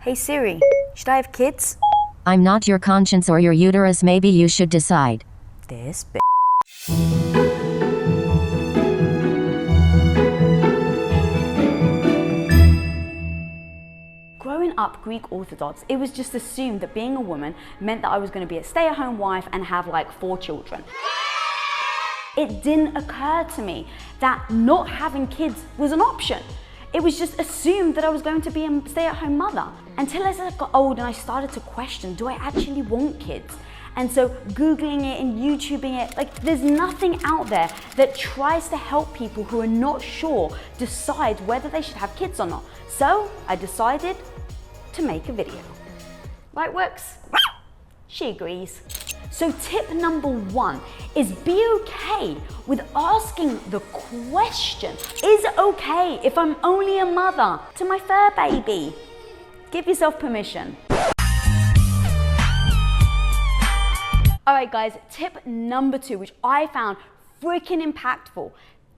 Hey Siri, should I have kids? I'm not your conscience or your uterus, maybe you should decide. This Growing up Greek Orthodox, it was just assumed that being a woman meant that I was going to be a stay-at-home wife and have like 4 children. It didn't occur to me that not having kids was an option. It was just assumed that I was going to be a stay-at-home mother. Until as I got old and I started to question, do I actually want kids? And so Googling it and YouTubing it, like there's nothing out there that tries to help people who are not sure decide whether they should have kids or not. So I decided to make a video. Right, Works? She agrees. So tip number 1 is be okay with asking the question, is it okay if I'm only a mother to my fur baby? Give yourself permission. All right guys, tip number 2, which I found freaking impactful.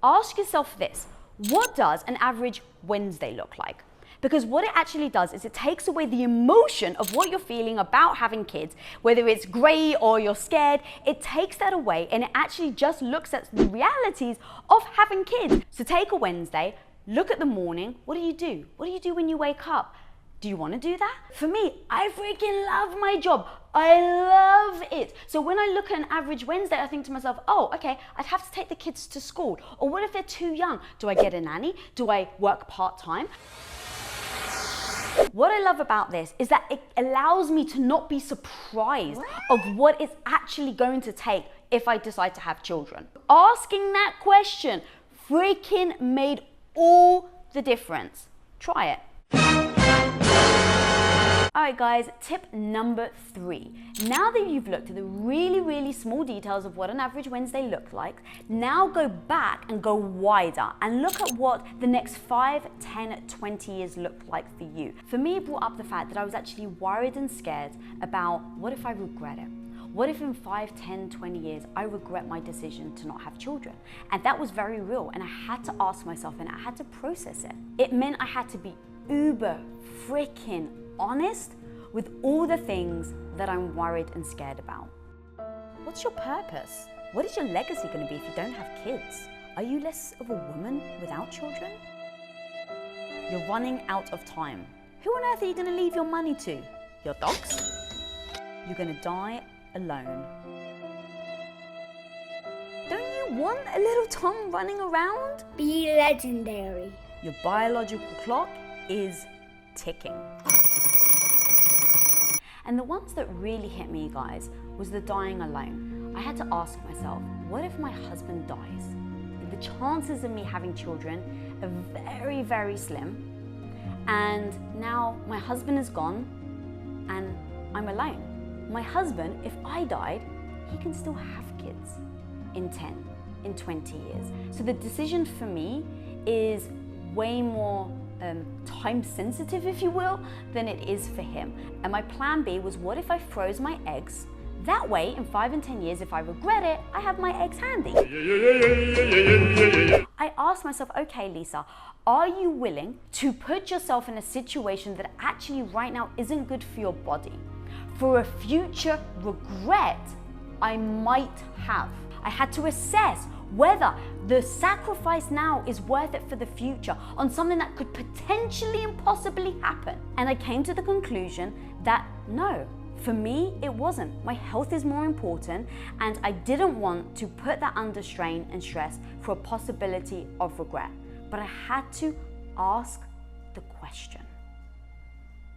Ask yourself this, what does an average Wednesday look like? Because what it actually does is it takes away the emotion of what you're feeling about having kids, whether it's great or you're scared, it takes that away and it actually just looks at the realities of having kids. So take a Wednesday, look at the morning, what do you do? What do you do when you wake up? Do you want to do that? For me, I freaking love my job. I love it. So when I look at an average Wednesday, I think to myself, oh, okay, I'd have to take the kids to school. Or what if they're too young? Do I get a nanny? Do I work part-time? What I love about this is that it allows me to not be surprised of what it's actually going to take if I decide to have children. Asking that question freaking made all the difference. Try it. Alright guys, tip number 3. Now that you've looked at the really small details of what an average Wednesday looks like, now go back and go wider and look at what the next 5, 10, 20 years look like for you. For me, it brought up the fact that I was actually worried and scared about what if I regret it? What if in 5, 10, 20 years, I regret my decision to not have children? And that was very real, and I had to ask myself and I had to process it. It meant I had to be uber freaking honest with all the things that I'm worried and scared about. What's your purpose? What is your legacy going to be if you don't have kids? Are you less of a woman without children? You're running out of time. Who on earth are you going to leave your money to? Your dogs? You're going to die alone. Don't you want a little Tom running around? Be legendary. Your biological clock is ticking. And the ones that really hit me, guys, was the dying alone. I had to ask myself, what if my husband dies? The chances of me having children are very slim. And now my husband is gone and I'm alone. My husband, if I died, he can still have kids in 10, in 20 years. So the decision for me is way more time sensitive, if you will, than it is for him. And my plan B was, what if I froze my eggs? That way, in 5 and 10 years, if I regret it, I have my eggs handy. I asked myself, okay, Lisa, are you willing to put yourself in a situation that actually right now isn't good for your body, for a future regret I might have? I had to assess whether the sacrifice now is worth it for the future on something that could potentially and possibly happen. And I came to the conclusion that no, for me, it wasn't. My health is more important, and I didn't want to put that under strain and stress for a possibility of regret. But I had to ask the question.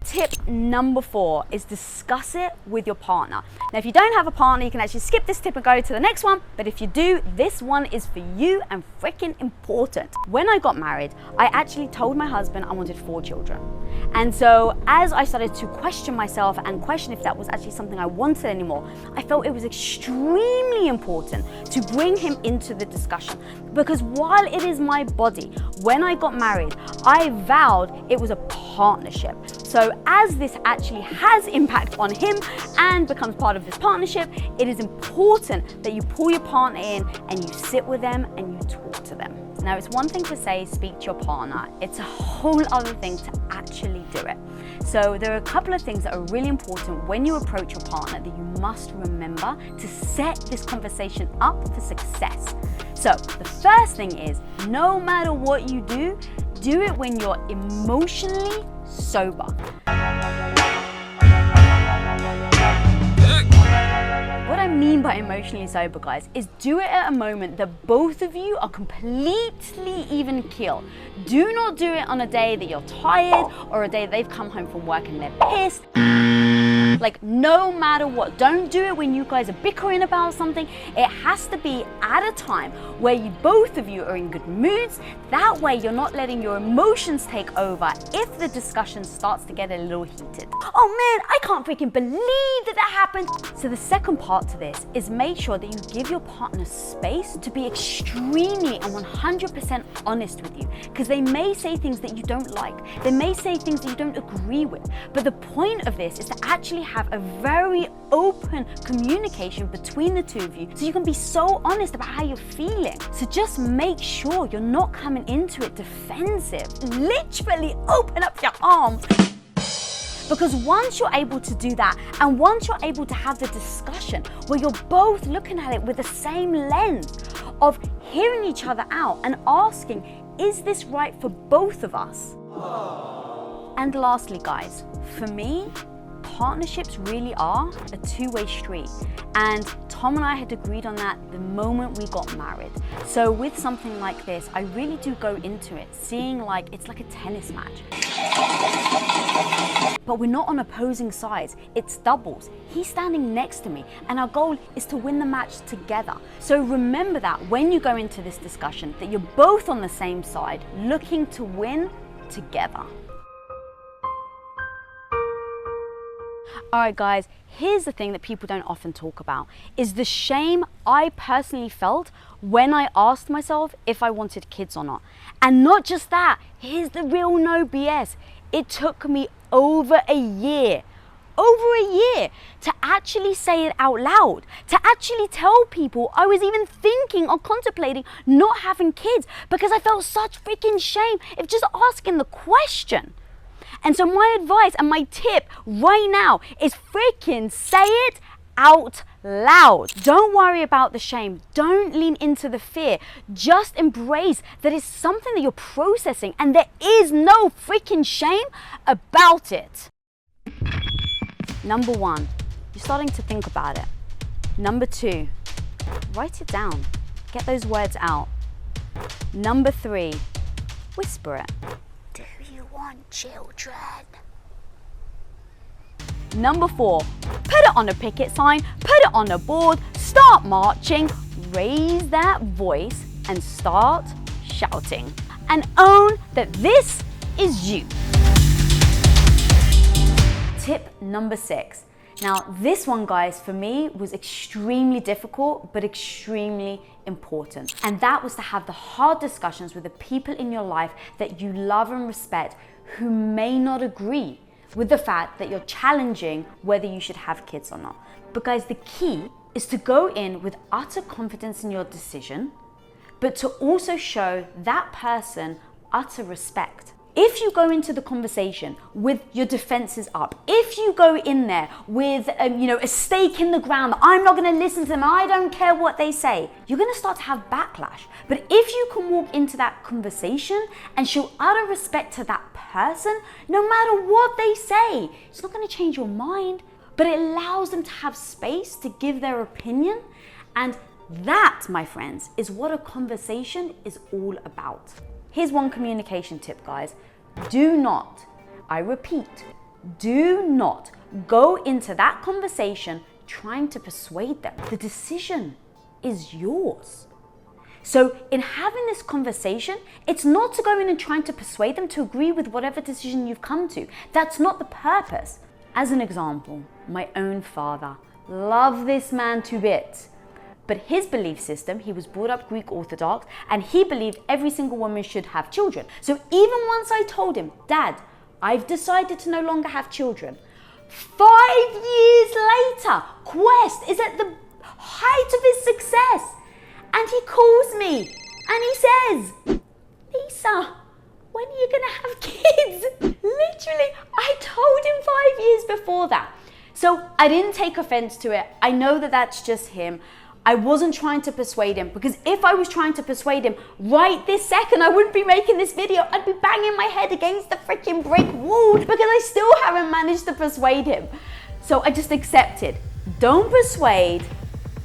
Tip number 4 is discuss it with your partner. Now, if you don't have a partner, you can actually skip this tip and go to the next one. But if you do, this one is for you and freaking important. When I got married, I actually told my husband I wanted 4 children. And so as I started to question myself and question if that was actually something I wanted anymore, I felt it was extremely important to bring him into the discussion. Because while it is my body, when I got married, I vowed it was a partnership. So as this actually has impact on him and becomes part of this partnership, it is important that you pull your partner in and you sit with them and you talk to them. Now, it's one thing to say, speak to your partner. It's a whole other thing to actually do it. So there are a couple of things that are really important when you approach your partner that you must remember to set this conversation up for success. So the first thing is, no matter what you do it when you're emotionally sober. What I mean by emotionally sober, guys, is do it at a moment that both of you are completely even keel. Do not do it on a day that you're tired or a day they've come home from work and they're pissed. Like, no matter what, don't do it when you guys are bickering about something. It has to be at a time where you both of you are in good moods. That way you're not letting your emotions take over if the discussion starts to get a little heated. Oh man, I can't freaking believe that happened. So the second part to this is make sure that you give your partner space to be extremely and 100% honest with you, because they may say things that you don't like. They may say things that you don't agree with. But the point of this is to actually have a very open communication between the two of you so you can be so honest about how you're feeling. So just make sure you're not coming into it defensive. Literally open up your arms. Because once you're able to do that, and once you're able to have the discussion where you're both looking at it with the same lens of hearing each other out and asking, is this right for both of us? And lastly, guys, for me, partnerships really are a two-way street, and Tom and I had agreed on that the moment we got married. So with something like this, I really do go into it seeing like it's like a tennis match. But we're not on opposing sides, it's doubles. He's standing next to me and our goal is to win the match together. So remember that when you go into this discussion, that you're both on the same side, looking to win together. All right, guys, here's the thing that people don't often talk about, is the shame I personally felt when I asked myself if I wanted kids or not. And not just that, here's the real no BS. It took me over a year to actually say it out loud, to actually tell people I was even thinking or contemplating not having kids, because I felt such freaking shame of just asking the question. And so my advice and my tip right now is freaking say it out loud. Don't worry about the shame. Don't lean into the fear. Just embrace that it's something that you're processing and there is no freaking shame about it. Number 1, you're starting to think about it. Number 2, write it down. Get those words out. Number 3, whisper it. Do you want children? Number 4, put it on a picket sign, put it on a board, start marching, raise that voice and start shouting. And own that this is you. Tip number 6. Now this one, guys, for me was extremely difficult but extremely important. And that was to have the hard discussions with the people in your life that you love and respect who may not agree with the fact that you're challenging whether you should have kids or not. But guys, the key is to go in with utter confidence in your decision, but to also show that person utter respect. If you go into the conversation with your defenses up, if you go in there with a stake in the ground, that I'm not going to listen to them, I don't care what they say, you're going to start to have backlash. But if you can walk into that conversation and show utter respect to that person, no matter what they say, it's not going to change your mind, but it allows them to have space to give their opinion. And that, my friends, is what a conversation is all about. Here's one communication tip, guys. Do not, I repeat, do not go into that conversation trying to persuade them. The decision is yours. So in having this conversation, it's not to go in and trying to persuade them to agree with whatever decision you've come to. That's not the purpose. As an example, my own father, love this man to bits. But his belief system, he was brought up Greek Orthodox, and he believed every single woman should have children. So even once I told him, Dad, I've decided to no longer have children, 5 years later, Quest is at the height of his success. And he calls me And he says, Lisa, when are you gonna have kids? Literally, I told him 5 years before that. So I didn't take offense to it. I know that that's just him. I wasn't trying to persuade him, because if I was trying to persuade him right this second, I wouldn't be making this video. I'd be banging my head against the freaking brick wall because I still haven't managed to persuade him. So I just accepted. Don't persuade,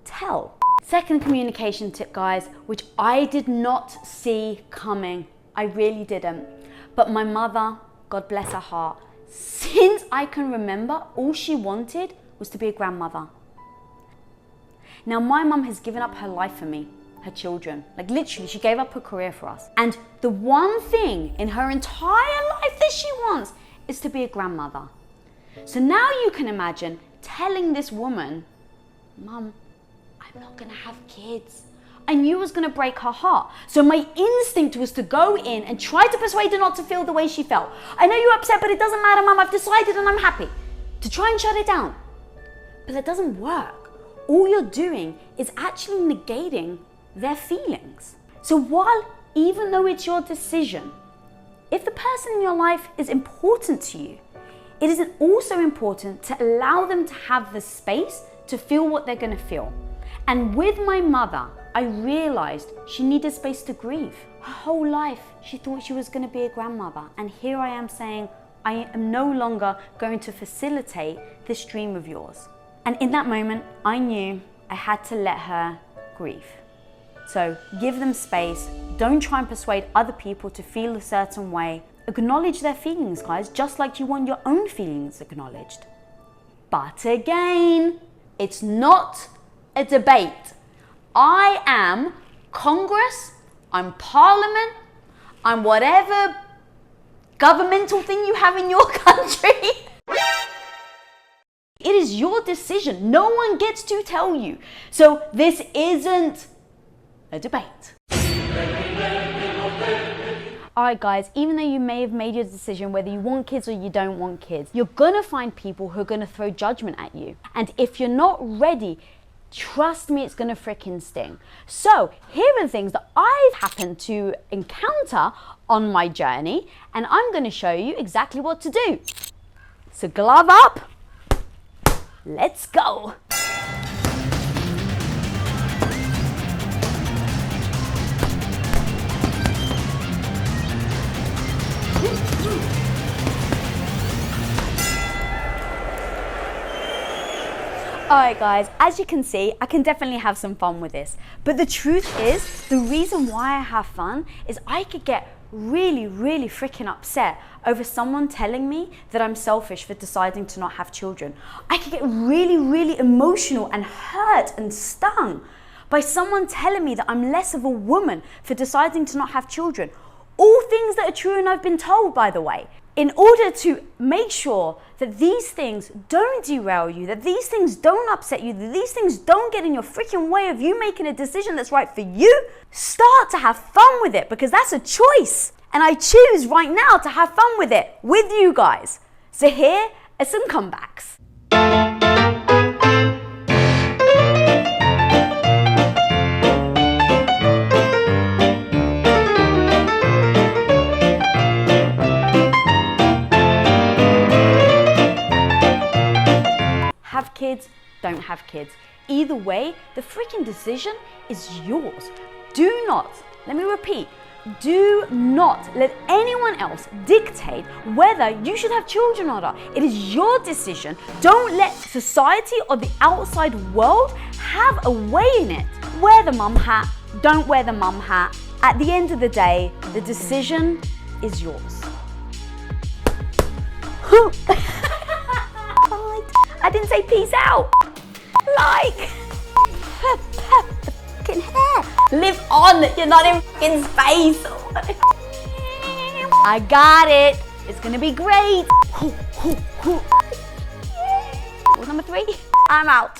tell. Second communication tip, guys, which I did not see coming. I really didn't. But my mother, God bless her heart, since I can remember, all she wanted was to be a grandmother. Now, my mum has given up her life for me, her children. Like literally, she gave up her career for us. And the one thing in her entire life that she wants is to be a grandmother. So now you can imagine telling this woman, Mum, I'm not gonna have kids. I knew it was gonna break her heart. So my instinct was to go in and try to persuade her not to feel the way she felt. I know you're upset, but it doesn't matter, Mum, I've decided and I'm happy. To try and shut it down. But that doesn't work. All you're doing is actually negating their feelings. So while, even though it's your decision, if the person in your life is important to you, it is also important to allow them to have the space to feel what they're gonna feel. And with my mother, I realized she needed space to grieve. Her whole life, she thought she was gonna be a grandmother. And here I am saying, I am no longer going to facilitate this dream of yours. And in that moment, I knew I had to let her grieve. So give them space. Don't try and persuade other people to feel a certain way. Acknowledge their feelings, guys, just like you want your own feelings acknowledged. But again, it's not a debate. I am Congress, I'm Parliament, I'm whatever governmental thing you have in your country. It is your decision. No one gets to tell you. So this isn't a debate. Alright guys, even though you may have made your decision whether you want kids or you don't want kids, you're gonna find people who are gonna throw judgment at you. And if you're not ready, trust me, it's gonna frickin' sting. So here are the things that I've happened to encounter on my journey, and I'm gonna show you exactly what to do. So glove up. Let's go. Alright guys, as you can see, I can definitely have some fun with this. But the truth is, the reason why I have fun is I could get really freaking upset over someone telling me that I'm selfish for deciding to not have children. I could get really emotional and hurt and stung by someone telling me that I'm less of a woman for deciding to not have children. All things that are true, and I've been told, by the way. In order to make sure that these things don't derail you, that these things don't upset you, that these things don't get in your freaking way of you making a decision that's right for you, start to have fun with it, because that's a choice. And I choose right now to have fun with it, with you guys. So here are some comebacks. Have kids, don't have kids. Either way, the freaking decision is yours. Do not, let me repeat, do not let anyone else dictate whether you should have children or not. It is your decision. Don't let society or the outside world have a way in it. Wear the mum hat, don't wear the mum hat. At the end of the day, the decision is yours. I didn't say peace out. Like, the fucking hair. Live on, you're not in fucking space. I got it. It's gonna be great. Number 3, I'm out.